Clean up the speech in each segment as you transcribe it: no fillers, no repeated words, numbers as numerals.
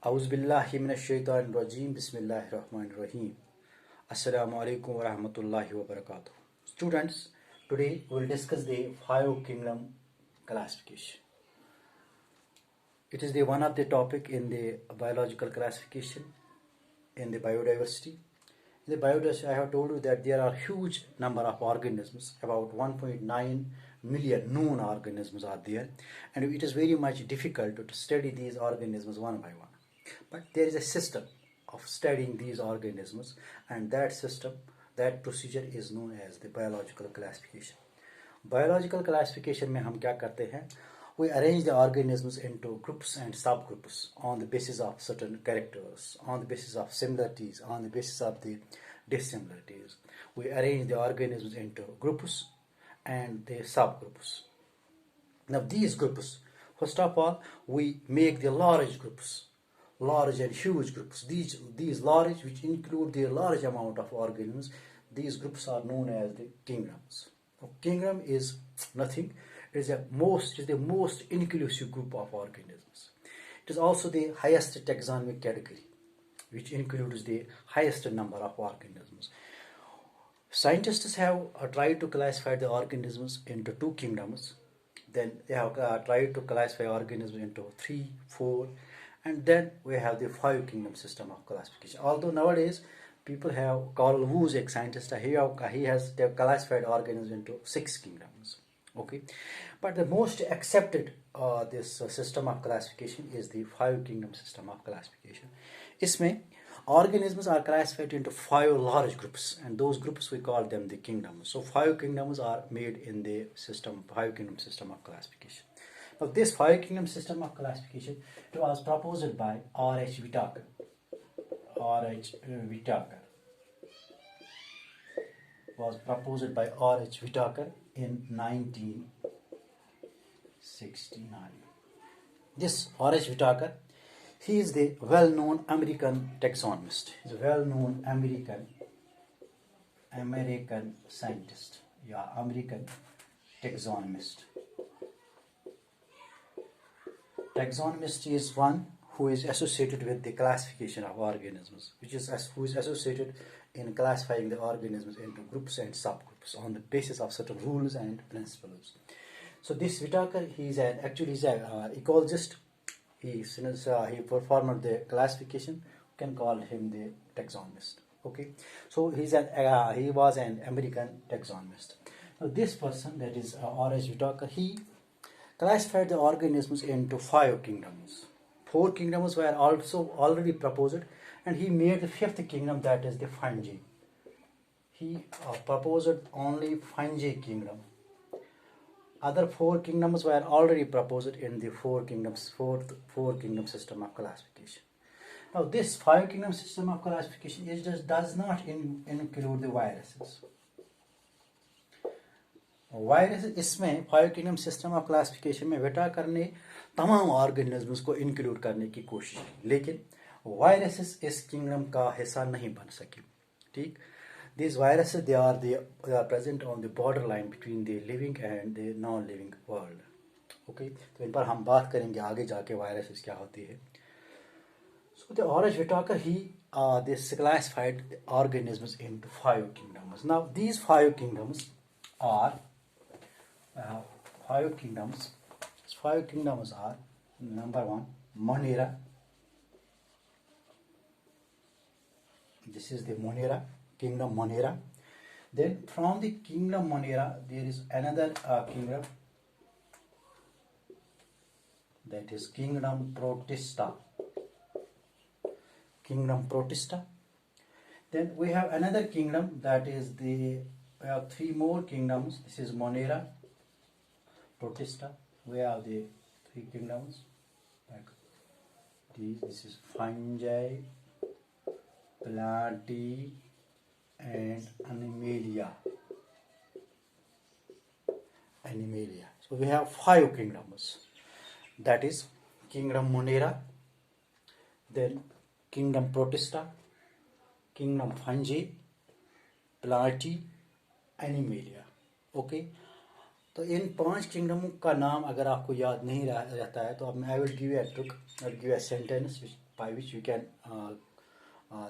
Auzubillahiminash-shaytanir-rajim. Bismillahir-rahmanir-rahim. Assalamu alaikum wa rahmatullahi wa barakatuh. Students, today we will discuss the five kingdom classification. It is the one of the topic in the biological classification in the biodiversity. In the biodiversity, I have told you that there are huge number of organisms, about 1.9 million known organisms are there, and it is very much difficult to study these organisms one by one. But there is a system of studying these organisms, and that system, that procedure is known as the biological classification. Biological classification में हम क्या करते हैं? We arrange the organisms into groups and subgroups on the basis of certain characters, on the basis of similarities, on the basis of the dissimilarities. We arrange the organisms into groups and the subgroups. Now these groups, first of all, we make the large groups, large and huge groups. These large, which include the large amount of organisms, these groups are known as the kingdoms. Now, kingdom is nothing. It is the most inclusive group of organisms. It is also the highest taxonomic category, which includes the highest number of organisms. Scientists have tried to classify the organisms into two kingdoms. Then they have tried to classify organisms into 3, 4, and then we have the 5 kingdom system of classification. Although nowadays people have, Carl Woese, a scientist, he has classified organisms into 6 kingdoms. Okay, but the most accepted this system of classification is the 5 kingdom system of classification. Isme organisms are classified into 5 large groups, and those groups we call them the kingdoms. So 5 kingdoms are made in the 5 kingdom system of classification. Now this 5 kingdom system of classification, it was proposed by R.H. Whitaker. Was proposed by R.H. Whitaker in 1969. This R.H. Whitaker, he is the well-known American taxonomist. He's a well-known American scientist. Yeah, American taxonomist. Taxonomist is one who is associated with the classification of organisms, who is associated in classifying the organisms into groups and subgroups on the basis of certain rules and principles. So this Whitaker, he's an ecologist. He performed the classification. We can call him the taxonomist. Okay, so he was an American taxonomist. Now this person, that is R.H. Whitaker, he classified the organisms into 5 kingdoms. 4 kingdoms were also already proposed, and he made the 5th kingdom, that is the fungi. He proposed only fungi kingdom. Other 4 kingdoms were already proposed in the 4 kingdom system of classification. Now this 5 kingdom system of classification does not include the viruses. Virus इसमें 5 kingdom system of classification में Whittaker ने तमाम organisms को include करने की कोशिश की, लेकिन वायरसेस इस किंगडम का हिस्सा नहीं बन सके. ठीक, these viruses they are present on the borderline between the living and the non living world. Okay, तो इन पर हम बात करेंगे आगे जाके वायरसेस क्या होती है. So the R.H. Whitaker, he classified organisms into 5 kingdoms. Now these 5 kingdoms are 5 kingdoms. 5 kingdoms are: number 1, Monera. This is the Monera, kingdom Monera. Then from the kingdom Monera, there is another kingdom, that is kingdom Protista. Then we have another kingdom, that is we have 3 more kingdoms. This is Monera, Protista. We have the 3 kingdoms. Like this is fungi, plantae, and Animalia. So we have 5 kingdoms. That is kingdom Monera, then kingdom Protista, kingdom Fungi, Plantae, Animalia. Okay. तो इन 5 किंगडमों का नाम अगर आपको याद नहीं रहता है तो अब I will give you a trick, I will give a sentence by which you can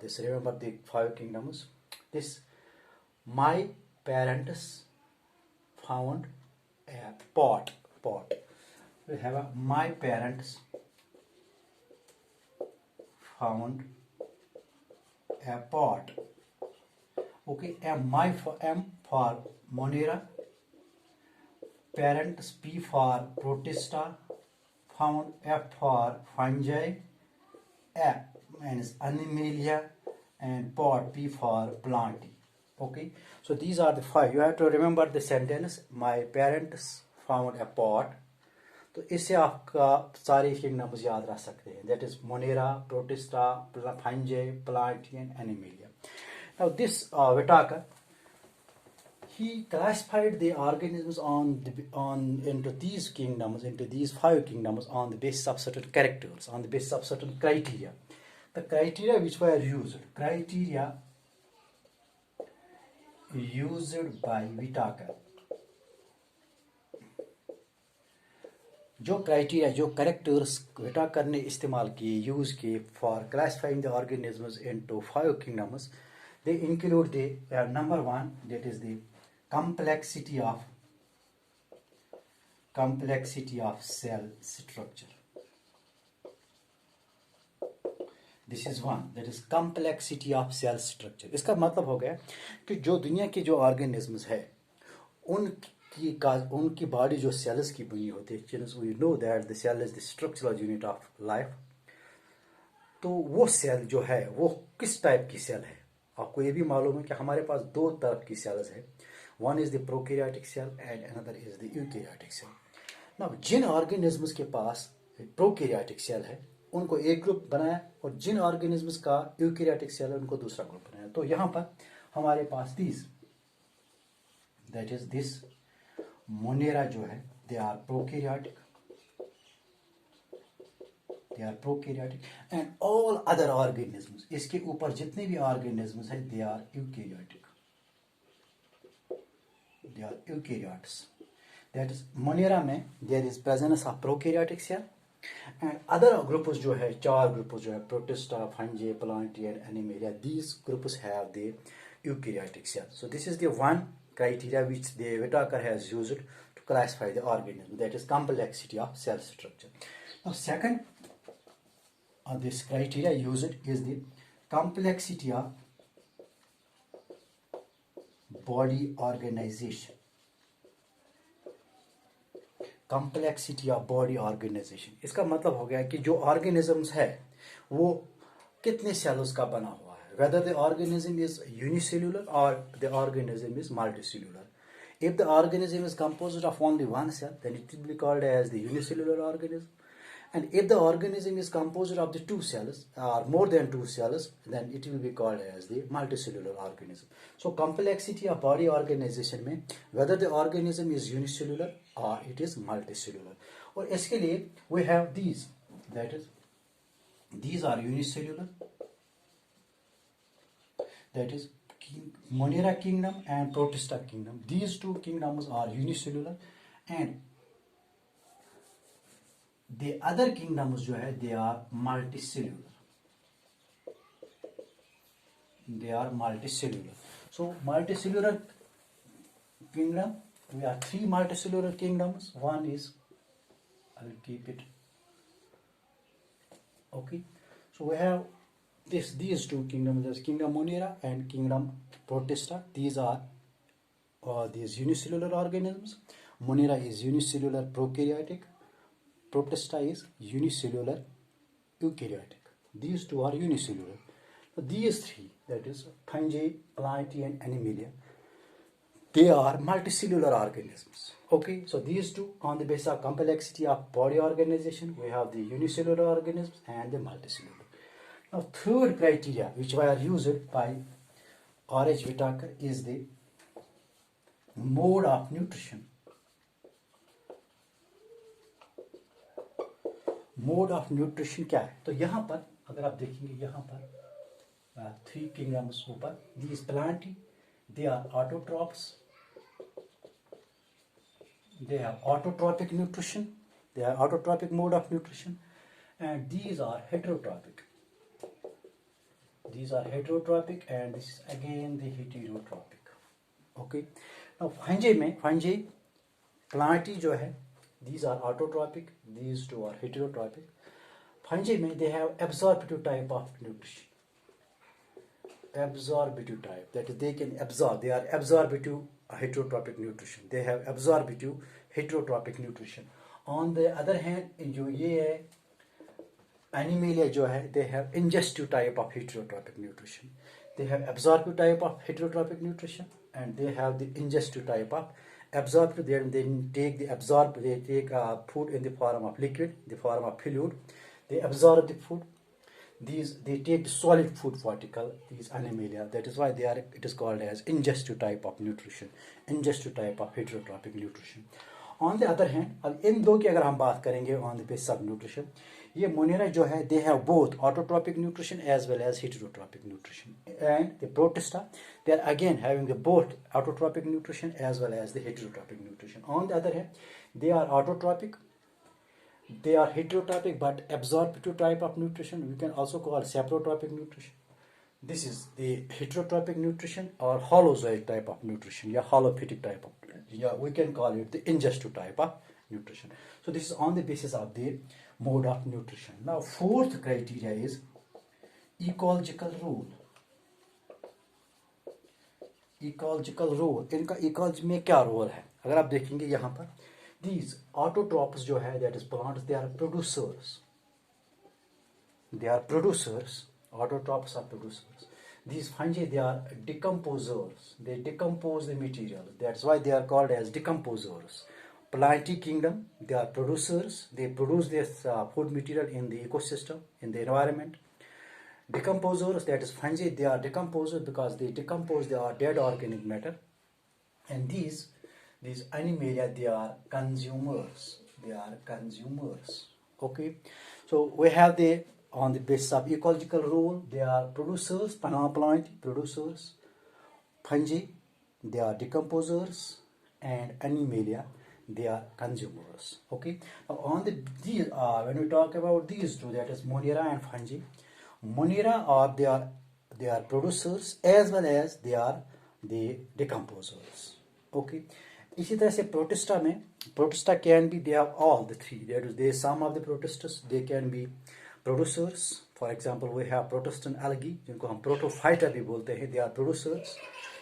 this remember the five kingdoms. This my parents found a pot. We have a my parents found a pot. Okay, M for Monera, parents P for Protista, found F for fungi, A means animalia, and pot P for plantae. Okay, so these are the five. You have to remember the sentence. My parents found a pot. तो इससे आपका सारे kingdoms याद रख सकते हैं. That is Monera, Protista, fungi, plantae, and animalia. Now this Whitaker, he classified the organisms into these kingdoms, into these five kingdoms, on the basis of certain characters, on the basis of certain criteria. The criteria which were used by Whitaker. जो criteria, जो characters व्हिटाकर ने इस्तेमाल किए, use किए for classifying the organisms into five kingdoms, they include the number one, that is the complexity of cell structure. This is one, that is complexity of cell structure. इसका मतलब हो गया कि जो दुनिया के जो ऑर्गेनिजम्स है उनकी बॉडी जो सेल्स की बनी होती है, we know that the cell is the structural unit of life. तो वो सेल जो है वो किस टाइप की सेल है, आपको ये भी मालूम है कि हमारे पास दो तरह की सेल्स है. One is the prokaryotic cell and another is the eukaryotic cell. Now जिन ऑर्गेनिजम्स के पास प्रोकैरियोटिक सेल है उनको एक ग्रुप बनाया, और जिन ऑर्गेनिजम्स का यूकैरियोटिक सेल है उनको दूसरा ग्रुप बनाया. तो यहाँ पर हमारे पास दैट इज दिस मोनेरा जो है, they are prokaryotic, and all other organisms, इसके ऊपर जितने भी ऑर्गेनिजम्स है they are eukaryotic, they are eukaryotes. That is Monera में there is presence of prokaryotic cell, and other groups जो है, चार ग्रुप्स जो है, Protista, fungi, Plantae and Animalia, these groups have the eukaryotic cell. So this is the one criteria which the Whitaker has used to classify the organism, that is complexity of cell structure. Now second this criteria used is the complexity of body organization. Complexity of body organization, इसका मतलब हो गया कि जो organisms है वो कितने sales का बना हुआ है, whether the organism is unicellular or the organism is multicellular. If the organism is composed of only one cell, then it will be called as the unicellular organism. And if the organism is composed of the two cells or more than two cells, then it will be called as the multicellular organism. So complexity of body organization में whether the organism is unicellular or it is multicellular. और इसके लिए we have these, that is these are unicellular, that is Monera kingdom and Protista kingdom. These two kingdoms are unicellular, and the other kingdoms जो है they are multicellular. They are multicellular. So multicellular kingdom, we have three multicellular kingdoms. One is, I will keep it. Okay. So we have these two kingdoms, there's kingdom Monera and kingdom Protista. These are these unicellular organisms. Monera is unicellular prokaryotic, Protista is unicellular eukaryotic. These two are unicellular. So these three, that is fungi, plantae and animalia, they are multicellular organisms. Okay, so these two, on the basis of complexity of body organization, we have the unicellular organisms and the multicellular. Now third criteria which were used by R.H. Whitaker is the mode of nutrition. Mode of nutrition क्या है, तो यहाँ पर अगर आप देखेंगे, यहाँ पर थ्री किंगडम्स ऊपर, these plant they are autotrophs, they have autotrophic nutrition, they are autotrophic mode of nutrition, and these are heterotropic. these are heterotrophic and this is again the heterotrophic. Okay, now fungi plantae जो है, these are autotrophic, these two are heterotrophic. Fungi में they have absorptive type of nutrition. Absorptive type, that is they can absorb, they are absorptive heterotrophic nutrition, they have absorptive heterotrophic nutrition. On the other hand, जो ये है Animalia जो है, they have ingestive type of heterotrophic nutrition. They have absorptive type of heterotrophic nutrition and they have the ingestive type of absorptive. They take the they take food in the form of liquid, the form of fluid. They absorb the food. They take the solid food vertical, these Animalia. That is why it is called as ingestive type of nutrition, ingestive type of heterotrophic nutrition. On the other hand, अब इन दो की अगर हम बात करेंगे on the basis of nutrition, ये Monera जो है, they have both autotrophic nutrition as well as heterotrophic nutrition. And the Protista, they are again having the both autotrophic nutrition as well as the heterotrophic nutrition. On the other hand, they are autotrophic, they are heterotrophic but absorptive type of nutrition. We can also call saprotrophic nutrition. This is the heterotrophic nutrition or holozoic type of nutrition, yeah, holophytic type of, yeah, we can call it the ingestive type of nutrition. So this is on the basis of the mode of nutrition. Now fourth criteria is ecological role. Ecological role, इनका ecology में क्या role है? अगर आप देखेंगे यहाँ पर, these autotrophs जो है, that is plants, they are producers. They are producers. Autotrophs are producers. These fungi, they are decomposers. They decompose the material. That's why they are called as decomposers. Plantae kingdom, they are producers. They produce this food material in the ecosystem, in the environment. Decomposers, that is fungi, they are decomposers because they decompose their dead organic matter. And these Animalia, they are consumers. They are consumers. Okay, so we have the on the basis of ecological role, they are producers, plantae producers, fungi, they are decomposers, and Animalia, they are consumers. Okay, now on these when we talk about these two, that is Monera and fungi, Monera are they are producers as well as they are the decomposers. Okay, इसी तरह से Protista में, Protista can be, they have all the three. That is, they some of the Protistas, they can be producers. For example, we have Protestant algae, जिनको हम Protophyta भी बोलते हैं, they are producers.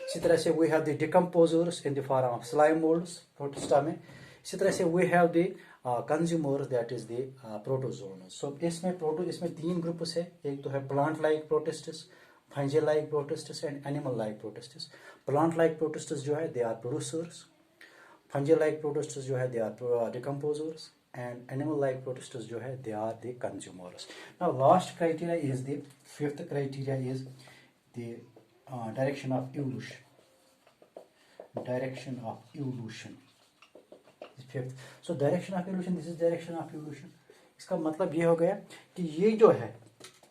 इसी तरह से we have the decomposers in the form of slime molds, Protista में. इसी तरह से we have the consumers, that is the protozoans. So इसमें तीन ग्रुप्स है. एक तो है plant like Protistus, fungi like Protistus and animal like Protistus. Plant like Protistus जो है, they are producers. Fungi like Protistus जो है, they are decomposers. And animal like Protistus जो है, they are the consumers. Now last criteria is the fifth criteria is the direction of evolution. Direction of evolution. Fifth. So direction of evolution, this is direction of evolution. इसका मतलब ये हो गया कि ये जो है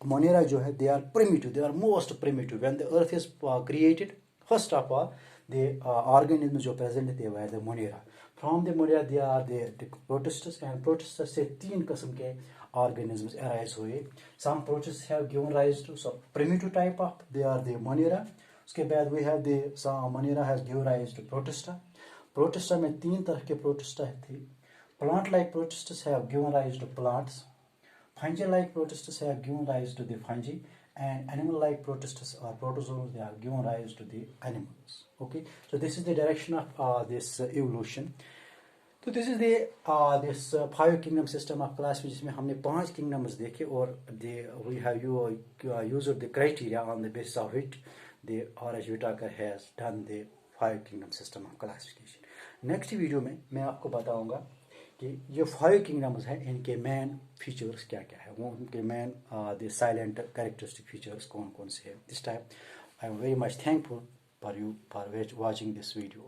Monera जो है, they are primitive, they are most primitive. When the earth is created, first of all, the organisms जो present थे वह the Monera. From the Monera, they are the Protistus, and Protistus से तीन किस्म के organisms arise हुए. Some Protists have given rise to some primitive type of, they are the Monera. उसके बाद we have the some Monera has given rise to Protista. Protista में तीन तरह के Protista थे. Plant like Protistus have given rise to plants. Fungi like Protistus have given rise to the fungi, and animal like Protistus or protozoans, they have given rise to the animals. Okay, so this is the direction of this evolution. So this is the this 5 kingdom system of classification, जिसमें हमने 5 kingdoms देखे और we have used the criteria on the basis of which the R.H. Whitaker has done the 5 kingdom system of classification. Next video में मैं आपको बताऊंगा कि ये 5 kingdoms हैं, इनके मेन फीचर्स क्या क्या है, वो उनके main the silent characteristic features कौन कौन से हैं. This time I am very much thankful for you for watching this video.